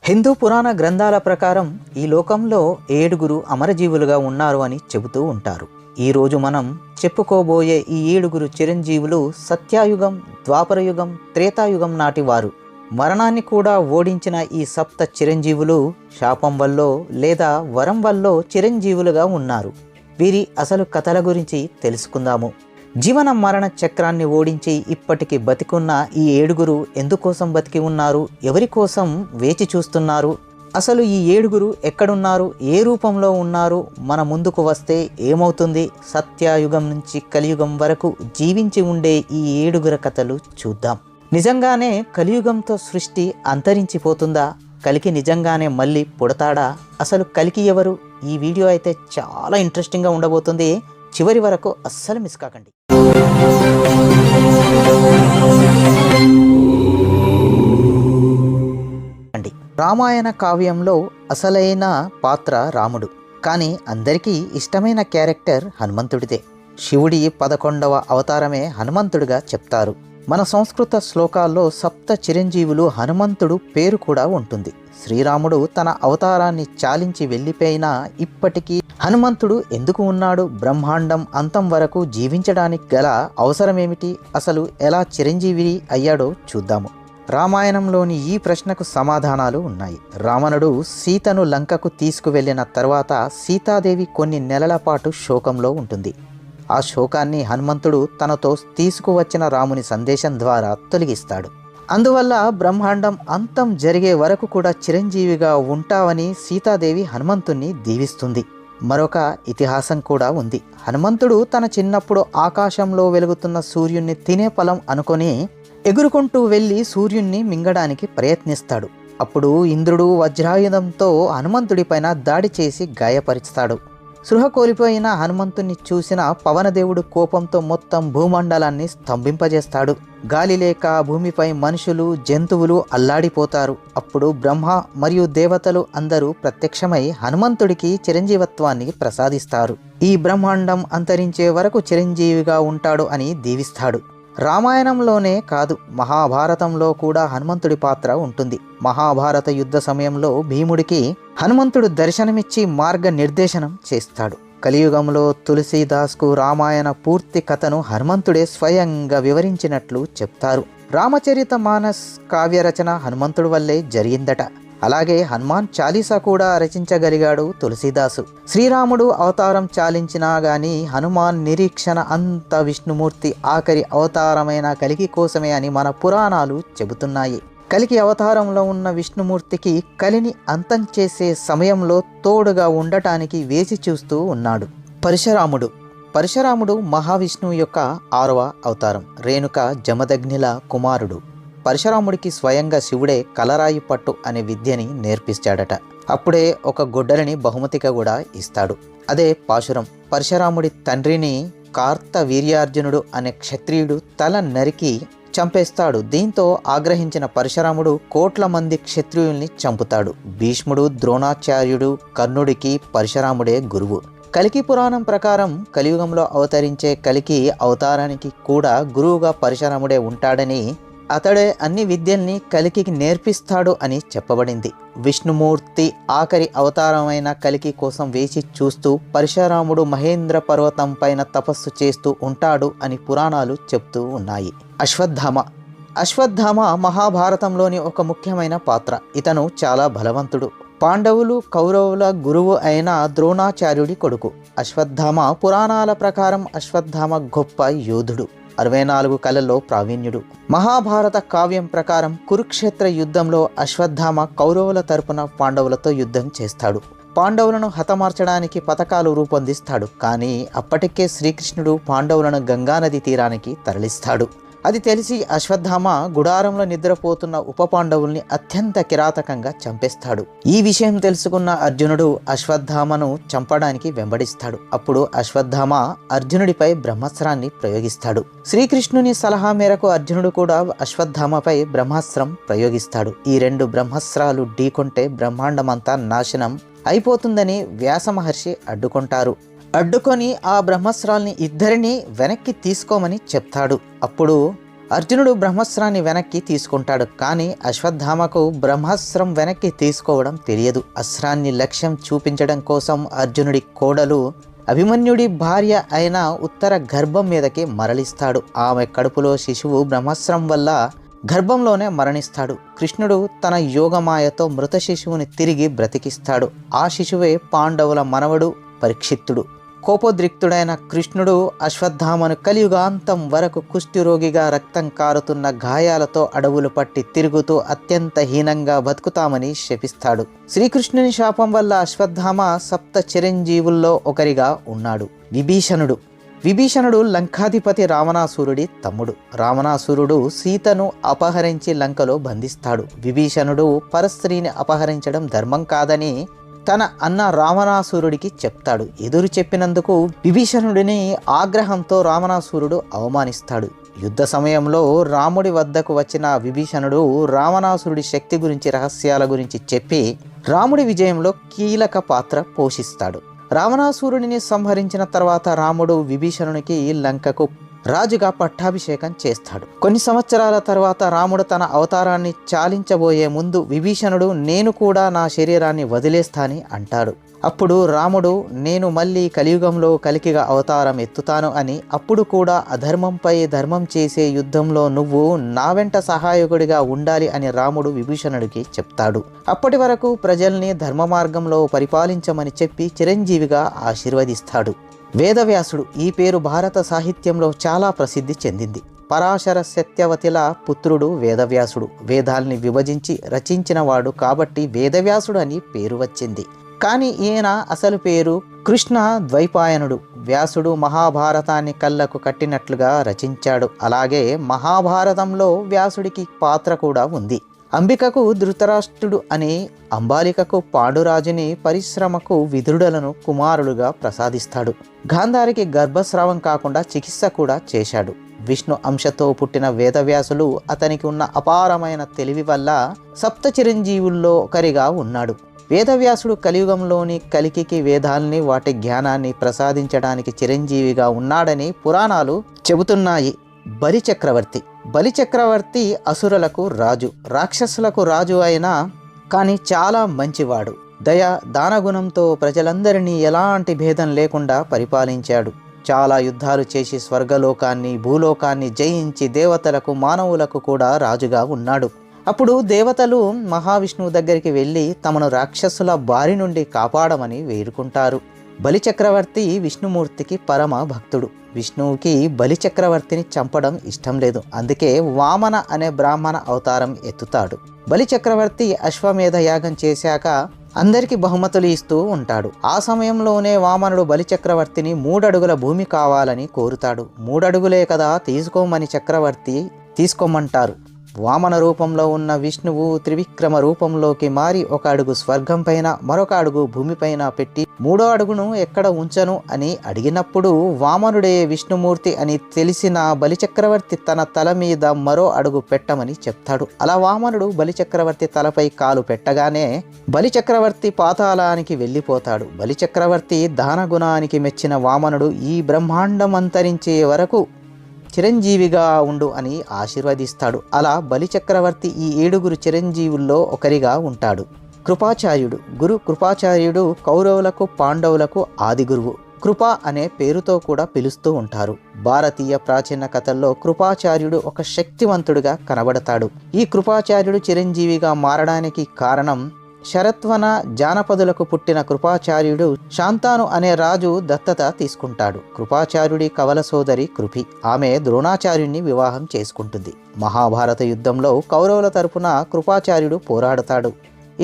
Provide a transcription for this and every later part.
హిందూ పురాణ గ్రంథాల ప్రకారం ఈ లోకంలో 7 అమరజీవులుగా ఉన్నారు అని చెబుతూ ఉంటారు. ఈరోజు మనం చెప్పుకోబోయే ఈ 7 చిరంజీవులు సత్యయుగం, ద్వాపరయుగం, త్రేతాయుగం నాటి వారు. మరణాన్ని కూడా ఓడించిన ఈ సప్త చిరంజీవులు శాపం వల్లో లేదా వరం వల్లో చిరంజీవులుగా ఉన్నారు. వీరి అసలు కథల గురించి తెలుసుకుందాము. జీవన మరణ చక్రాన్ని ఓడించి ఇప్పటికి బతికున్న ఈ 7 ఎందుకోసం బతికి ఉన్నారు, ఎవరి కోసం వేచి చూస్తున్నారు, అసలు ఈ 7 ఎక్కడున్నారు, ఏ రూపంలో ఉన్నారు, మన ముందుకు వస్తే ఏమవుతుంది, సత్యయుగం నుంచి కలియుగం వరకు జీవించి ఉండే ఈ 7 కథలు చూద్దాం. నిజంగానే కలియుగంతో సృష్టి అంతరించిపోతుందా? కలికి నిజంగానే మళ్ళీ పుడతాడా? అసలు కలికి ఎవరు? ఈ వీడియో అయితే చాలా ఇంట్రెస్టింగ్గా ఉండబోతుంది. చివరి వరకు అస్సలు మిస్ కాకండి. రామాయణ కావ్యంలో అసలైన పాత్ర రాముడు, కానీ అందరికీ ఇష్టమైన క్యారెక్టర్ హనుమంతుడిదే. శివుడి 11వ అవతారమే హనుమంతుడిగా చెప్తారు. మన సంస్కృత శ్లోకాల్లో సప్త చిరంజీవులు హనుమంతుడు పేరు కూడా ఉంటుంది. శ్రీరాముడు తన అవతారాన్ని చాలించి వెళ్ళిపోయినా ఇప్పటికీ హనుమంతుడు ఎందుకు ఉన్నాడు? బ్రహ్మాండం అంతం వరకు జీవించడానికి గల అవసరమేమిటి? అసలు ఎలా చిరంజీవి అయ్యాడో చూద్దాము. రామాయణంలోని ఈ ప్రశ్నకు సమాధానాలు ఉన్నాయి. రావణుడు సీతను లంకకు తీసుకువెళ్ళిన తర్వాత సీతాదేవి కొన్ని నెలల పాటు శోకంలో ఉంటుంది. ఆ శోకాన్ని హనుమంతుడు తనతో తీసుకువచ్చిన రాముని సందేశం ద్వారా తొలగిస్తాడు. అందువల్ల బ్రహ్మాండం అంతం జరిగే వరకు కూడా చిరంజీవిగా ఉంటావని సీతాదేవి హనుమంతుణ్ణి దీవిస్తుంది. మరొక ఇతిహాసం కూడా ఉంది. హనుమంతుడు తన చిన్నప్పుడు ఆకాశంలో వెలుగుతున్న సూర్యుణ్ణి తినే ఫలం అనుకొని ఎగురుకుంటూ వెళ్ళి సూర్యుణ్ణి మింగడానికి ప్రయత్నిస్తాడు. అప్పుడు ఇంద్రుడు వజ్రాయుధంతో హనుమంతుడిపైన దాడి చేసి గాయపరుస్తాడు. సృహ కోల్పోయిన హనుమంతుణ్ణి చూసిన పవనదేవుడు కోపంతో మొత్తం భూమండలాన్ని స్తంభింపజేస్తాడు. గాలి లేక భూమిపై మనుషులు, జంతువులు అల్లాడిపోతారు. అప్పుడు బ్రహ్మ మరియు దేవతలు అందరూ ప్రత్యక్షమై హనుమంతుడికి చిరంజీవత్వాన్ని ప్రసాదిస్తారు. ఈ బ్రహ్మాండం అంతరించే వరకు చిరంజీవిగా ఉంటాడు అని దీవిస్తాడు. రామాయణంలోనే కాదు, మహాభారతంలో కూడా హనుమంతుడి పాత్ర ఉంటుంది. మహాభారత యుద్ధ సమయంలో భీముడికి హనుమంతుడు దర్శనమిచ్చి మార్గ నిర్దేశనం చేస్తాడు. కలియుగంలో తులసీదాస్కు రామాయణ పూర్తి కథను హనుమంతుడే స్వయంగా వివరించినట్లు చెప్తారు. రామచరిత మానస్ కావ్య రచన హనుమంతుడి వల్లే జరిగిందట. అలాగే హనుమాన్ చాలీసా కూడా రచించగలిగాడు తులసీదాసు. శ్రీరాముడు అవతారం చాలించినా గాని హనుమాన్ నిరీక్షణ అంత విష్ణుమూర్తి ఆఖరి అవతారమైన కలికి కోసమే అని మన పురాణాలు చెబుతున్నాయి. కలికి అవతారంలో ఉన్న విష్ణుమూర్తికి కలిని అంతం చేసే సమయంలో తోడుగా ఉండటానికి వేచి చూస్తూ ఉన్నాడు పరశురాముడు మహావిష్ణువు యొక్క 6వ అవతారం. రేణుక జమదగ్నిల కుమారుడు. పరశురాముడికి స్వయంగా శివుడే కలరాయి పట్టు అనే విద్యని నేర్పిస్తాడట. అప్పుడే ఒక గొడ్డలిని బహుమతిగా కూడా ఇస్తాడు. అదే పాశురం. పరశురాముడి తండ్రిని కార్తవీర్యార్జునుడు అనే క్షత్రియుడు తల నరికి చంపేస్తాడు. దీంతో ఆగ్రహించిన పరశురాముడు కోట్ల మంది క్షత్రియుల్ని చంపుతాడు. భీష్ముడు, ద్రోణాచార్యుడు, కర్ణుడికి పరశురాముడే గురువు. కలికి పురాణం ప్రకారం కలియుగంలో అవతరించే కలికి అవతారానికి కూడా గురువుగా పరశురాముడే ఉంటాడని, అతడే అన్ని విద్యల్ని కలికి నేర్పిస్తాడు అని చెప్పబడింది. విష్ణుమూర్తి ఆఖరి అవతారమైన కలికి కోసం వేచి చూస్తూ పరశురాముడు మహేంద్ర పర్వతం పైన తపస్సు చేస్తూ ఉంటాడు అని పురాణాలు చెప్తూ ఉన్నాయి. అశ్వత్థామ మహాభారతంలోని ఒక ముఖ్యమైన పాత్ర. ఇతను చాలా బలవంతుడు. పాండవులు, కౌరవుల గురువు అయిన ద్రోణాచార్యుడి కొడుకు. అశ్వత్థామ పురాణాల ప్రకారం అశ్వత్థామ గొప్ప యోధుడు, 64 కళల్లో ప్రావీణ్యుడు. మహాభారత కావ్యం ప్రకారం కురుక్షేత్ర యుద్ధంలో అశ్వత్థామ కౌరవుల తరపున పాండవులతో యుద్ధం చేస్తాడు. పాండవులను హతమార్చడానికి పథకాలు రూపొందిస్తాడు. కానీ అప్పటికే శ్రీకృష్ణుడు పాండవులను గంగానది తీరానికి తరలిస్తాడు. అది తెలిసి అశ్వత్థామ గుడారంలో నిద్రపోతున్న ఉప పాండవుల్ని అత్యంత కిరాతకంగా చంపేస్తాడు. ఈ విషయం తెలుసుకున్న అర్జునుడు అశ్వత్థామను చంపడానికి వెంబడిస్తాడు. అప్పుడు అశ్వత్థామ అర్జునుడిపై బ్రహ్మాస్త్రాన్ని ప్రయోగిస్తాడు. శ్రీకృష్ణుని సలహా మేరకు అర్జునుడు కూడా అశ్వత్థామపై బ్రహ్మాస్త్రం ప్రయోగిస్తాడు. ఈ 2 బ్రహ్మాస్త్రాలు ఢీకొంటే బ్రహ్మాండమంతా నాశనం అయిపోతుందని వ్యాస మహర్షి అడ్డుకొని ఆ బ్రహ్మాస్త్రాల్ని ఇద్దరిని వెనక్కి తీసుకోమని చెప్తాడు. అప్పుడు అర్జునుడు బ్రహ్మాస్త్రాన్ని వెనక్కి తీసుకుంటాడు. కానీ అశ్వత్థామకు బ్రహ్మాస్త్రం వెనక్కి తీసుకోవడం తెలియదు. అస్త్రాన్ని లక్ష్యం చూపించడం కోసం అర్జునుడి కోడలు అభిమన్యుడి భార్య అయిన ఉత్తర గర్భం మీదకి మరలిస్తాడు. ఆమె కడుపులో శిశువు బ్రహ్మాస్త్రం వల్ల గర్భంలోనే మరణిస్తాడు. కృష్ణుడు తన యోగమాయతో మృత శిశువుని తిరిగి బ్రతికిస్తాడు. ఆ శిశువే పాండవుల మనవడు పరీక్షిత్తుడు. కోపోద్రిక్తుడైన కృష్ణుడు అశ్వత్థామను కలియుగాంతం వరకు కుష్ఠరోగిగా రక్తం కారుతున్న గాయాలతో అడవులు పట్టి తిరుగుతూ అత్యంత హీనంగా బతుకుతామని శపిస్తాడు. శ్రీకృష్ణుని శాపం వల్ల అశ్వత్థామ సప్త చిరంజీవుల్లో ఒకరిగా ఉన్నాడు. విభీషణుడు లంకాధిపతి రావణాసురుడి తమ్ముడు. రావణాసురుడు సీతను అపహరించి లంకలో బంధిస్తాడు. విభీషణుడు పరస్త్రీని అపహరించడం ధర్మం కాదని తన అన్న రావణాసురుడికి చెప్తాడు. ఎదురు చెప్పినందుకు విభీషణుడిని ఆగ్రహంతో రావణాసురుడు అవమానిస్తాడు. యుద్ధ సమయంలో రాముడి వద్దకు వచ్చిన విభీషణుడు రావణాసురుడి శక్తి గురించి, రహస్యాల గురించి చెప్పి రాముడి విజయంలో కీలక పాత్ర పోషిస్తాడు. రావణాసురుడిని సంహరించిన తర్వాత రాముడు విభీషణునికి లంకకు రాజుగా పట్టాభిషేకం చేస్తాడు. కొన్ని సంవత్సరాల తర్వాత రాముడు తన అవతారాన్ని చాలించబోయే ముందు విభీషణుడు నేను కూడా నా శరీరాన్ని వదిలేస్తాని అంటాడు. అప్పుడు రాముడు నేను మళ్ళీ కలియుగంలో కలికిగా అవతారం ఎత్తుతాను అని, అప్పుడు కూడా అధర్మంపై ధర్మం చేసే యుద్ధంలో నువ్వు నా వెంట సహాయకుడిగా ఉండాలి అని రాముడు విభీషణుడికి చెప్తాడు. అప్పటి వరకు ప్రజల్ని ధర్మ మార్గంలో పరిపాలించమని చెప్పి చిరంజీవిగా ఆశీర్వదిస్తాడు. వేదవ్యాసుడు ఈ పేరు భారత సాహిత్యంలో చాలా ప్రసిద్ధి చెందింది. పరాశర సత్యవతిల పుత్రుడు వేదవ్యాసుడు. వేదాల్ని విభజించి రచించిన వాడు కాబట్టి వేదవ్యాసుడు అని పేరు వచ్చింది. కానీ ఈయన అసలు పేరు కృష్ణ ద్వైపాయనుడు. వ్యాసుడు మహాభారతాన్ని కళ్ళకు కట్టినట్లుగా రచించాడు. అలాగే మహాభారతంలో వ్యాసుడికి పాత్ర కూడా ఉంది. అంబికకు ధృతరాష్ట్రుడు అని, అంబాలికకు పాండురాజుని, పరిశ్రమకు విదురుడలను కుమారులుగా ప్రసాదిస్తాడు. గాంధారికి గర్భస్రావం కాకుండా చికిత్స కూడా చేశాడు. విష్ణు అంశతో పుట్టిన వేదవ్యాసులు అతనికి ఉన్న అపారమైన తెలివి వల్ల సప్త చిరంజీవుల్లో ఒకరిగా ఉన్నాడు. వేదవ్యాసుడు కలియుగంలోని కలికికి వేదాల్ని, వాటి జ్ఞానాన్ని ప్రసాదించడానికి చిరంజీవిగా ఉన్నాడని పురాణాలు చెబుతున్నాయి. బలిచక్రవర్తి అసురులకు రాజు, రాక్షసులకు రాజు అయినా కానీ చాలా మంచివాడు. దయ, దానగుణంతో ప్రజలందరినీ ఎలాంటి భేదం లేకుండా పరిపాలించాడు. చాలా యుద్ధాలు చేసి స్వర్గలోకాన్ని, భూలోకాన్ని జయించి దేవతలకు, మానవులకు కూడా రాజుగా ఉన్నాడు. అప్పుడు దేవతలు మహావిష్ణువు దగ్గరికి వెళ్ళి తమను రాక్షసుల బారి నుండి కాపాడమని వేడుకుంటారు. బలిచక్రవర్తి విష్ణుమూర్తికి పరమ భక్తుడు. విష్ణువుకి బలిచక్రవర్తిని చంపడం ఇష్టం లేదు. అందుకే వామన అనే బ్రాహ్మణ అవతారం ఎత్తుతాడు. బలిచక్రవర్తి అశ్వమేధ యాగం చేశాక అందరికీ బహుమతులు ఇస్తూ ఉంటాడు. ఆ సమయంలోనే వామనుడు బలిచక్రవర్తిని 3 అడుగుల భూమి కావాలని కోరుతాడు. 3 అడుగులే కదా తీసుకోమని చక్రవర్తి తీసుకోమంటారు. వామన రూపంలో ఉన్న విష్ణువు త్రివిక్రమ రూపంలోకి మారి 1 అడుగు స్వర్గం పైన, మరొక అడుగు భూమిపైన పెట్టి 3వ అడుగును ఎక్కడ ఉంచను అని అడిగినప్పుడు వామనుడే విష్ణుమూర్తి అని తెలిసిన బలిచక్రవర్తి తన తల మీద మరో అడుగు పెట్టమని చెప్తాడు. అలా వామనుడు బలిచక్రవర్తి తలపై కాలు పెట్టగానే బలిచక్రవర్తి పాతాళానికి వెళ్ళిపోతాడు. బలిచక్రవర్తి దానగుణానికి మెచ్చిన వామనుడు ఈ బ్రహ్మాండం అంతరించే వరకు చిరంజీవిగా ఉండు అని ఆశీర్వదిస్తాడు. అలా బలిచక్రవర్తి ఈ 7 చిరంజీవుల్లో ఒకరిగా ఉంటాడు. కృపాచార్యుడు కౌరవులకు, పాండవులకు ఆది గురువు. కృప అనే పేరుతో కూడా పిలుస్తూ ఉంటారు. భారతీయ ప్రాచీన కథల్లో కృపాచార్యుడు ఒక శక్తివంతుడిగా కనబడతాడు. ఈ కృపాచార్యుడు చిరంజీవిగా మారడానికి కారణం శరత్వన జానపదులకు పుట్టిన కృపాచార్యుడు శాంతాను అనే రాజు దత్తత తీసుకుంటాడు. కృపాచార్యుడి కవల సోదరి కృపి, ఆమె ద్రోణాచార్యుడిని వివాహం చేసుకుంటుంది. మహాభారత యుద్ధంలో కౌరవుల తరపున కృపాచార్యుడు పోరాడుతాడు.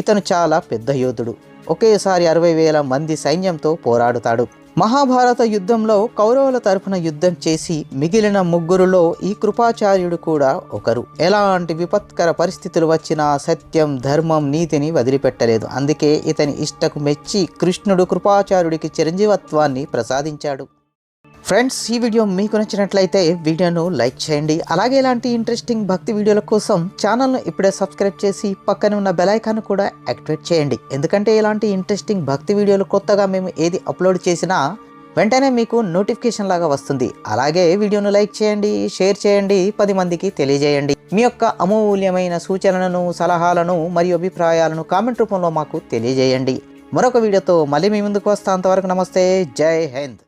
ఇతను చాలా పెద్ద యోధుడు. ఒకేసారి 60,000 మంది సైన్యంతో పోరాడుతాడు. మహాభారత యుద్ధంలో కౌరవుల తరపున యుద్ధం చేసి మిగిలిన 3లో ఈ కృపాచార్యుడు కూడా ఒకరు. ఎలాంటి విపత్కర పరిస్థితులు వచ్చినా సత్యం, ధర్మం, నీతిని వదిలిపెట్టలేదు. అందుకే ఇతని ఇష్టకు మెచ్చి కృష్ణుడు కృపాచార్యుడికి చిరంజీవత్వాన్ని ప్రసాదించాడు. ఫ్రెండ్స్, ఈ వీడియో మీకు నచ్చినట్లయితే వీడియోను లైక్ చేయండి. అలాగే ఇలాంటి ఇంట్రెస్టింగ్ భక్తి వీడియోల కోసం ఛానల్ను ఇప్పుడే సబ్స్క్రైబ్ చేసి పక్కన ఉన్న బెల్ ఐకాన్ కూడా యాక్టివేట్ చేయండి. ఎందుకంటే ఇలాంటి ఇంట్రెస్టింగ్ భక్తి వీడియోలు కొత్తగా మేము ఏది అప్లోడ్ చేసినా వెంటనే మీకు నోటిఫికేషన్ లాగా వస్తుంది. అలాగే వీడియోను లైక్ చేయండి, షేర్ చేయండి, 10 మందికి తెలియజేయండి. మీ యొక్క అమూల్యమైన సూచనలను, సలహాలను మరియు అభిప్రాయాలను కామెంట్ రూపంలో మాకు తెలియజేయండి. మరొక వీడియోతో మళ్ళీ మీ ముందుకు వస్తా. అంతవరకు నమస్తే, జై హింద్.